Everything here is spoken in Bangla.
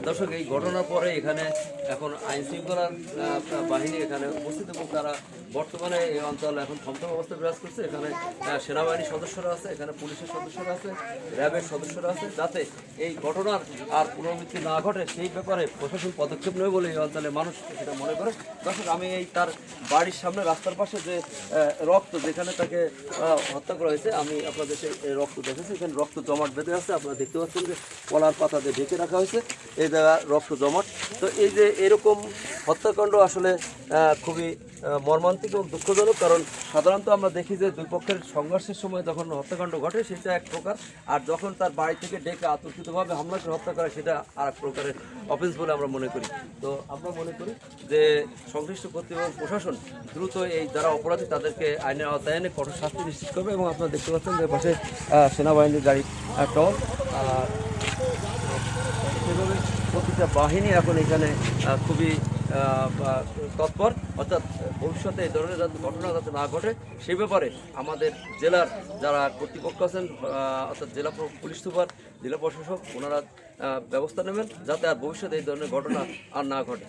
দর্শক, এই ঘটনার পরে এখানে এখন আইন শৃঙ্খলার বাহিনী এখানে উপস্থিত এবং তারা বর্তমানে এই অঞ্চলে এখন থমথম অবস্থা বিরাজ করছে। এখানে সেনাবাহিনীর সদস্যরা আছে, এখানে পুলিশের সদস্যরা আছে, র্যাবের সদস্যরা আছে, যাতে এই ঘটনার আর পুনরাবৃত্তি না ঘটে সেই ব্যাপারে প্রশাসন পদক্ষেপ নেবে বলে এই অঞ্চলের মানুষ সেটা মনে করে। দর্শক, আমি এই তার বাড়ির সামনে রাস্তার পাশে যে রক্ত যেখানে তাকে হত্যা করা হয়েছে, আমি আপনাদের সেই রক্ত দেখেছি, এখানে রক্ত জমাট বেঁধে আছে। আপনারা দেখতে পাচ্ছেন যে কলার পাতা দিয়ে ঢেকে রাখা হয়েছে, এই জায়গা রক্ত জমাট। তো এই যে এরকম হত্যাকাণ্ড আসলে খুবই মর্মান্তিক এবং দুঃখজনক, কারণ সাধারণত আমরা দেখি যে দুই পক্ষের সংঘর্ষের সময় যখন হত্যাকাণ্ড ঘটে সেটা এক প্রকার, আর যখন তার বাড়ি থেকে ডেকে আতঙ্কিতভাবে হামলা করে হত্যা করে সেটা আর এক প্রকারের অফেন্স বলে আমরা মনে করি। তো আমরা মনে করি যে সংশ্লিষ্ট কর্তৃপক্ষ প্রশাসন দ্রুত এই যারা অপরাধী তাদেরকে আইনের আওতায় এনে কঠোর শাস্তি নিশ্চিত করবে। এবং আপনারা দেখতে পাচ্ছেন যে পাশে সেনাবাহিনীর গাড়ি টল, সেভাবে প্রতিটা বাহিনী এখন এখানে খুবই তৎপর, অর্থাৎ ভবিষ্যতে এই ধরনের যাতে ঘটনা যাতে না ঘটে সেই ব্যাপারে আমাদের জেলার যারা কর্তৃপক্ষ আছেন, অর্থাৎ জেলা পুলিশ সুপার, জেলা প্রশাসক, ওনারা ব্যবস্থা নেবেন যাতে আর ভবিষ্যতে এই ধরনের ঘটনা আর না ঘটে।